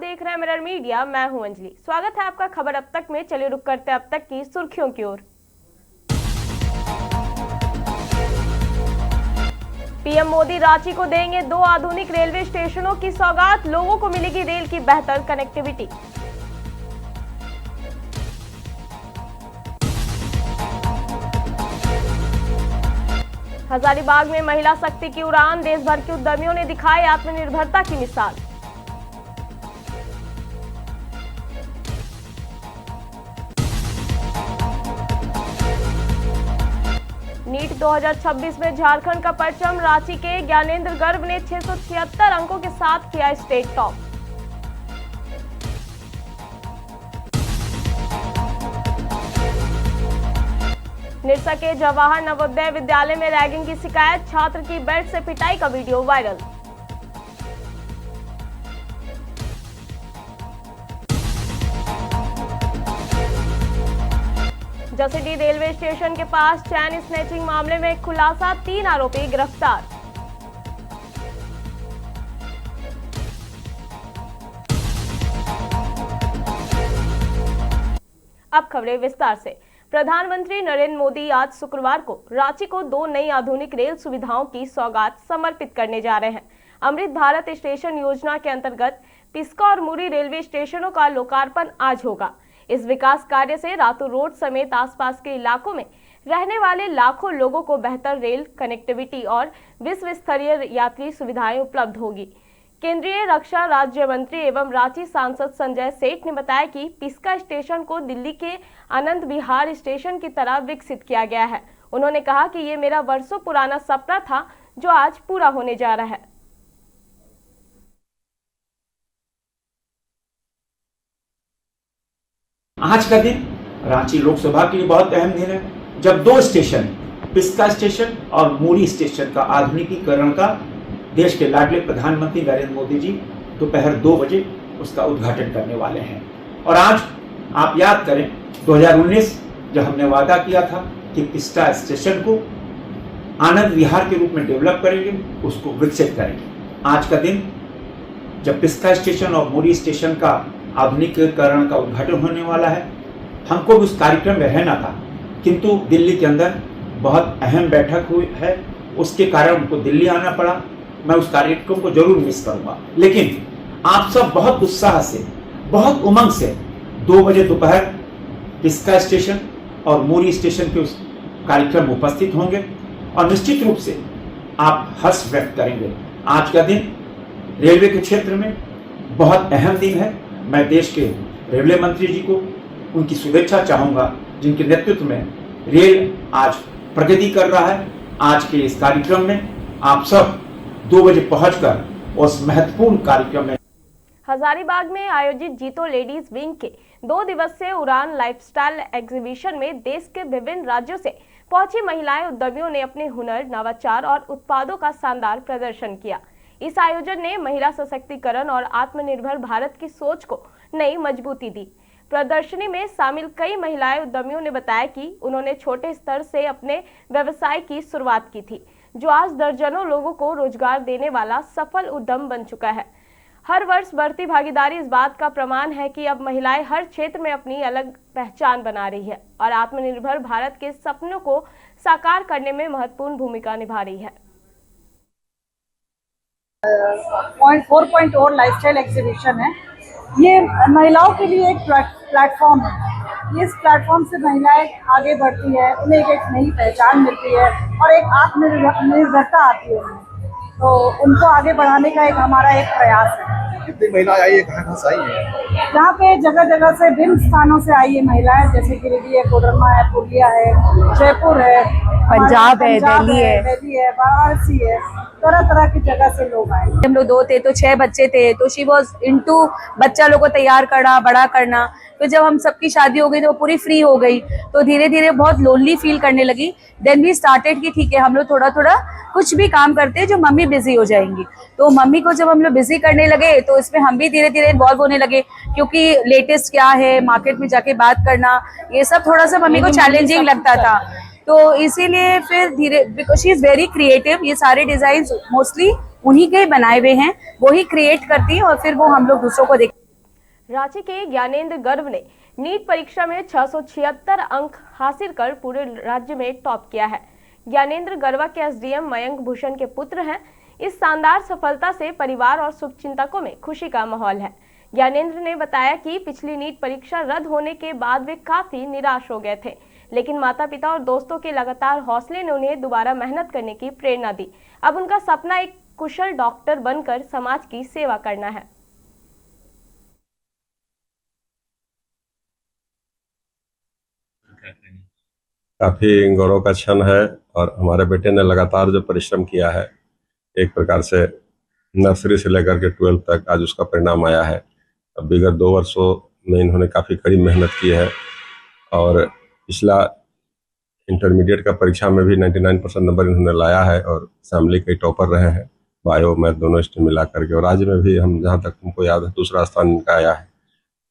देख रहे हैं मिरर मीडिया। मैं हूं अंजलि। स्वागत है आपका खबर अब तक में। चलिए रुक करते अब तक की सुर्खियों की ओर। पीएम मोदी रांची को देंगे 2 आधुनिक रेलवे स्टेशनों की सौगात। लोगों को मिलेगी रेल की बेहतर कनेक्टिविटी। हजारीबाग में महिला शक्ति की उड़ान। देश भर के उद्यमियों ने दिखाई आत्मनिर्भरता की मिसाल। नीट 2026 में झारखंड का परचम। रांची के ज्ञानेंद्र गर्ग ने 676 अंकों के साथ किया स्टेट टॉप। निरसा के जवाहर नवोदय विद्यालय में रैगिंग की शिकायत। छात्र की बेल्ट से पिटाई का video viral. Jasidih railway station के पास चैन स्नैचिंग मामले में खुलासा। 3 आरोपी गिरफ्तार। अब खबरें विस्तार से। प्रधानमंत्री नरेंद्र मोदी आज शुक्रवार को रांची को 2 नई आधुनिक रेल सुविधाओं की सौगात समर्पित करने जा रहे हैं। अमृत भारत स्टेशन योजना के अंतर्गत पिस्का और मुरी रेलवे स्टेशनों का लोकार्पण आज होगा। इस विकास कार्य से रातू रोड समेत आसपास के इलाकों में रहने वाले लाखों लोगों को बेहतर रेल कनेक्टिविटी और विश्व स्तरीय यात्री सुविधाएं उपलब्ध होगी। केंद्रीय रक्षा राज्य मंत्री एवं रांची सांसद संजय सेठ ने बताया कि पिस्का स्टेशन को दिल्ली के आनंद विहार स्टेशन की तरह विकसित किया गया है। उन्होंने कहा कि ये मेरा वर्षों पुराना सपना था जो आज पूरा होने जा रहा है। आज का दिन रांची लोकसभा के लिए बहुत अहम दिन है, जब 2 स्टेशन पिस्का स्टेशन और मुरी स्टेशन का आधुनिकीकरण का देश के लाडले प्रधानमंत्री नरेंद्र मोदी जी दोपहर 2 बजे उसका उद्घाटन करने वाले हैं। और आज आप याद करें 2019 जब हमने वादा किया था कि पिस्का स्टेशन को आनंद विहार के रूप में डेवलप करेंगे, उसको विकसित करेंगे। आज का दिन जब पिस्का स्टेशन और मुरी स्टेशन का आधुनिकीकरण का उद्घाटन होने वाला है, हमको भी उस कार्यक्रम में रहना था, किंतु दिल्ली के अंदर बहुत अहम बैठक हुई है, उसके कारण हमको दिल्ली आना पड़ा। मैं उस कार्यक्रम को जरूर मिस करूंगा, लेकिन आप सब बहुत उत्साह से, बहुत उमंग से 2 बजे दोपहर पिस्का स्टेशन और मुरी स्टेशन के उस कार्यक्रम में उपस्थित होंगे और निश्चित रूप से आप हर्ष व्यक्त करेंगे। आज का दिन रेलवे के क्षेत्र में बहुत अहम दिन है। मैं देश के रेलवे मंत्री जी को उनकी शुभेच्छा चाहूंगा, जिनके नेतृत्व में रेल आज प्रगति कर रहा है। आज के इस कार्यक्रम में आप सब 2 बजे पहुंचकर उस महत्वपूर्ण कार्यक्रम में। हजारीबाग में आयोजित जीतो लेडीज विंग के 2 दिवसीय उड़ान लाइफस्टाइल एग्जीबिशन में देश के विभिन्न राज्यों से पहुंची महिलाएं उद्यमियों ने अपने हुनर, नवाचार और उत्पादों का शानदार प्रदर्शन किया। इस आयोजन ने महिला सशक्तिकरण और आत्मनिर्भर भारत की सोच को नई मजबूती दी। प्रदर्शनी में शामिल कई महिलाएं उद्यमियों ने बताया कि उन्होंने छोटे स्तर से अपने व्यवसाय की शुरुआत की थी, जो आज दर्जनों लोगों को रोजगार देने वाला सफल उद्यम बन चुका है। हर वर्ष बढ़ती भागीदारी इस बात का प्रमाण है कि अब महिलाएं हर क्षेत्र में अपनी अलग पहचान बना रही है और आत्मनिर्भर भारत के सपनों को साकार करने में महत्वपूर्ण भूमिका निभा रही है। 4.0 लाइफस्टाइल एग्जीबिशन है। ये महिलाओं के लिए एक प्लेटफॉर्म है। इस प्लेटफॉर्म से महिलाएं आगे बढ़ती है, उन्हें एक नई पहचान मिलती है और एक आत्मनिर्भरता आती है, तो उनको आगे बढ़ाने का एक हमारा एक प्रयास है। कितनी महिलाएं आई है, कहाँ से आई है? यहाँ पे जगह जगह से विभिन्न स्थानों से आई है महिलाएं, जैसे गिरिडीह है, कोडरमा है, पुरलिया है, जयपुर है, पंजाब है, दिल्ली है, वाराणसी है, तरह तरह की जगह से लोग आए। हम लोग 2 थे तो 6 बच्चे थे, तो शी वॉज इनटू बच्चा लोग को तैयार करना, बड़ा करना। फिर जब हम सबकी शादी हो गई तो वो पूरी फ्री हो गई, तो धीरे धीरे बहुत लोनली फील करने लगी। देन वी स्टार्टेड कि ठीक है हम लोग थोड़ा थोड़ा कुछ भी काम करते हैं जो मम्मी बिजी हो जाएंगी। तो मम्मी को जब हम लोग बिजी करने लगे तो इसमें हम भी धीरे धीरे इन्वॉल्व होने लगे, क्योंकि लेटेस्ट क्या है, मार्केट में जाके बात करना, ये सब थोड़ा सा मम्मी को चैलेंजिंग लगता था। तो इसीलिए फिर धीरे, because she is very creative, ये सारे डिजाइन मोस्टली उन्हीं के बनाए हुए हैं, वो ही क्रिएट करती है और फिर वो हम लोग दूसरों को देख। रांची के ज्ञानेंद्र गर्ग ने नीट परीक्षा में 676 अंक हासिल कर पूरे राज्य में टॉप किया है। ज्ञानेंद्र गरवा के एसडीएम मयंक भूषण के पुत्र हैं। इस शानदार सफलता से परिवार और शुभचिंतकों में खुशी का माहौल है। ज्ञानेंद्र ने बताया कि पिछली नीट परीक्षा रद्द होने के बाद वे काफी निराश हो गए थे, लेकिन माता पिता और दोस्तों के लगातार हौसले ने उन्हें दोबारा मेहनत करने की प्रेरणा दी। अब उनका सपना एक कुशल डॉक्टर बनकर समाज की सेवा करना है। काफी गौरव का क्षण है और हमारे बेटे ने लगातार जो परिश्रम किया है, एक प्रकार से नर्सरी से लेकर के 12th तक आज उसका परिणाम आया है। अब विगत 2 वर्षों में इन्होंने काफ़ी कड़ी मेहनत की है और पिछला इंटरमीडिएट का परीक्षा में भी 99% नंबर इन्होंने लाया है और फैमिली के टॉपर रहे हैं, बायो मैथ दोनों स्ट्रीम मिला करके। और राज्य में भी हम जहाँ तक हमको याद है दूसरा स्थान इनका आया है।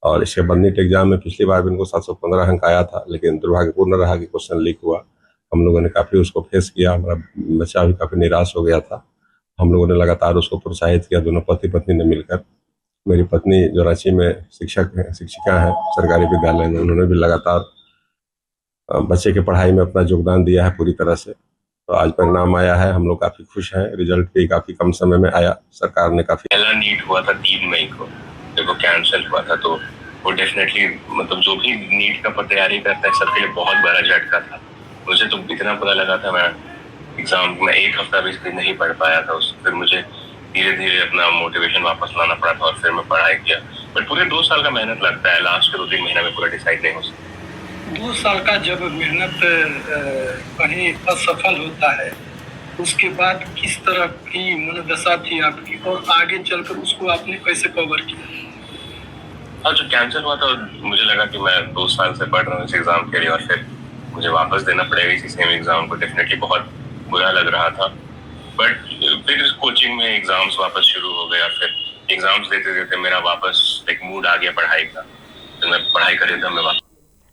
और इसके बाद नीट एग्जाम में पिछली बार भी इनको 715 अंक आया था, लेकिन दुर्भाग्यपूर्ण रहा कि क्वेश्चन लीक हुआ। हम लोगों ने काफ़ी उसको फेस किया, हमारा बच्चा भी काफ़ी निराश हो गया था। हम लोगों ने लगातार उसको प्रोत्साहित किया, दोनों पति पत्नी ने मिलकर। मेरी पत्नी जो रांची में शिक्षिका हैं सरकारी विद्यालय में, उन्होंने भी लगातार बच्चे की पढ़ाई में अपना योगदान दिया है पूरी तरह से। तो आज परिणाम आया है, हम लोग काफ़ी खुश हैं। रिजल्ट भी काफ़ी कम समय में आया। सरकार ने काफ़ी पहला नीट हुआ था 3 मई को, देखो कैंसिल हुआ था, तो वो डेफिनेटली मतलब जो भी नीट का तैयारी करता है सबके लिए बहुत बड़ा झटका था। मुझे तो इतना पता लगा था, मैं एग्जाम में 1 हफ्ता भी नहीं पढ़ पाया था। फिर मुझे धीरे धीरे अपना मोटिवेशन वापस लाना पड़ा था और फिर मैं पढ़ाई किया। बट पूरे 2 साल का मेहनत लगता है, लास्ट के 2-3 महीना में पूरा डिसाइड नहीं हो सकता। 2 साल का जब मेहनत कहीं असफल होता है, उसके बाद किस तरह की मनोदशा थी आपकी और आगे चलकर उसको आपने कैसे कवर किया? और जो कैंसिल हुआ था मुझे लगा कि मैं 2 साल से पढ़ रहा हूँ इस एग्जाम के लिए और फिर मुझे वापस देना पड़ेगा इसी सेम एग्जाम को। डेफिनेटली बहुत बुरा लग रहा था, बट फिर कोचिंग में एग्जाम्स वापस शुरू हो गया। फिर एग्जाम्स देते देते मेरा वापस एक मूड आ गया पढ़ाई का, तो मैं पढ़ाई कर रहा था। मैं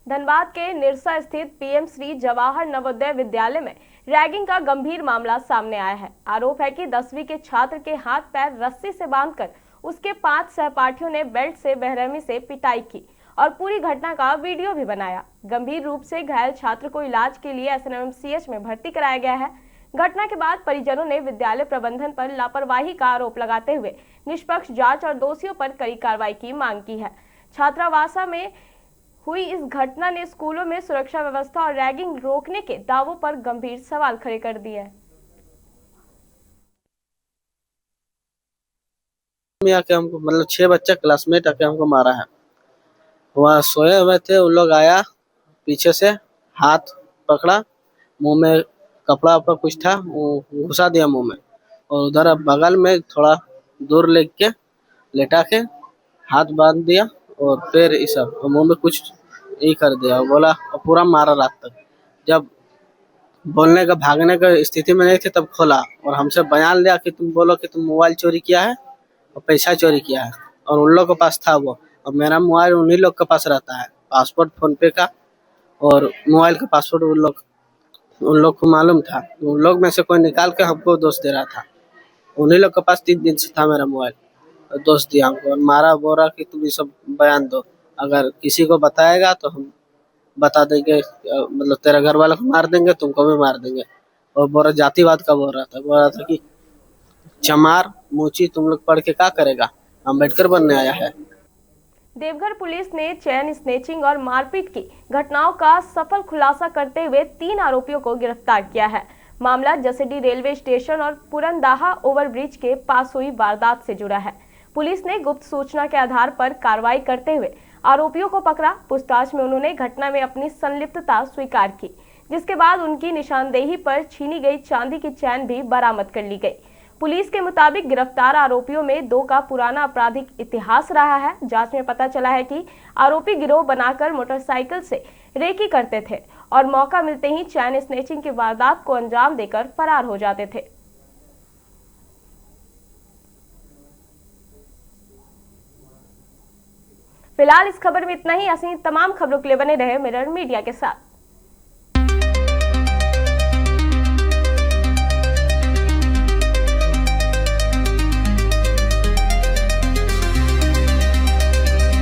धनबाद के निरसा स्थित पीएम श्री जवाहर नवोदय विद्यालय में रैगिंग का गंभीर मामला सामने आया है। आरोप है कि 10वीं के छात्र के हाथ पैर रस्सी से बांधकर उसके 5 सहपाठियों ने बेल्ट से बेरहमी से पिटाई की और पूरी घटना का वीडियो भी बनाया। गंभीर रूप से घायल छात्र को इलाज के लिए एसएनएमसीएच में भर्ती कराया गया है। घटना के बाद परिजनों ने विद्यालय प्रबंधन पर लापरवाही का आरोप लगाते हुए निष्पक्ष जांच और दोषियों पर कड़ी कार्रवाई की मांग की है। छात्रावासा में हुई इस घटना ने स्कूलों में सुरक्षा व्यवस्था और रैगिंग रोकने के दावों पर गंभीर सवाल खड़े कर दिए हैं। आके हमको मतलब 6 बच्चा क्लासमेट आके हमको मारा है। वहाँ सोए हुए थे, उन लोग आया पीछे से, हाथ पकड़ा, मुंह में कपड़ा वपड़ा कुछ था वो घुसा दिया मुंह में, और उधर बगल में थोड़ा दूर लेके लेटा के हाथ बांध दिया और पैर ये सब मुंह में कुछ ये कर दिया। बोला और पूरा मारा रात तक। जब बोलने का भागने का स्थिति में नहीं थे तब खोला और हमसे बयान लिया कि तुम बोलो कि तुम मोबाइल चोरी किया है और पैसा चोरी किया है, और उन लोग के पास था वो, और मेरा मोबाइल उन्हीं लोग के पास रहता है, पासपोर्ट फोन पे का और मोबाइल का पासवर्ड उन लोग को मालूम था। उन लोग में से कोई निकाल के हमको दोष दे रहा था। उन्हीं लोग के पास 3 दिन से था मेरा मोबाइल, दोष दिया हमको और मारा। बोल रहा कि तुम ये सब बयान दो, अगर किसी को बताएगा तो हम बता देंगे, मतलब तेरा घर वालों को मार देंगे, तुमको भी मार देंगे। और बोल रहा जातिवाद का बोल रहा था कि चमार मोची तुम लोग पढ़ के क्या करेगा, अम्बेडकर बनने आया है। देवघर पुलिस ने चैन स्नेचिंग और मारपीट की घटनाओं का सफल खुलासा करते हुए 3 आरोपियों को गिरफ्तार किया है। मामला जसीडीह रेलवे स्टेशन और पुरनदाहा ओवरब्रिज के पास हुई वारदात से जुड़ा है। पुलिस ने गुप्त सूचना के आधार पर कार्रवाई करते हुए आरोपियों को पकड़ा। पूछताछ में उन्होंने घटना में अपनी संलिप्तता स्वीकार की, जिसके बाद उनकी निशानदेही पर छीनी गई चांदी की चैन भी बरामद कर ली गई। पुलिस के मुताबिक गिरफ्तार आरोपियों में 2 का पुराना आपराधिक इतिहास रहा है। जांच में पता चला है कि आरोपी गिरोह बनाकर मोटरसाइकिल से रेकी करते थे और मौका मिलते ही चैन स्नेचिंग की वारदात को अंजाम देकर फरार हो जाते थे। फिलहाल इस खबर में इतना ही। ऐसी तमाम खबरों के लिए बने रहे मिरर मीडिया के साथ।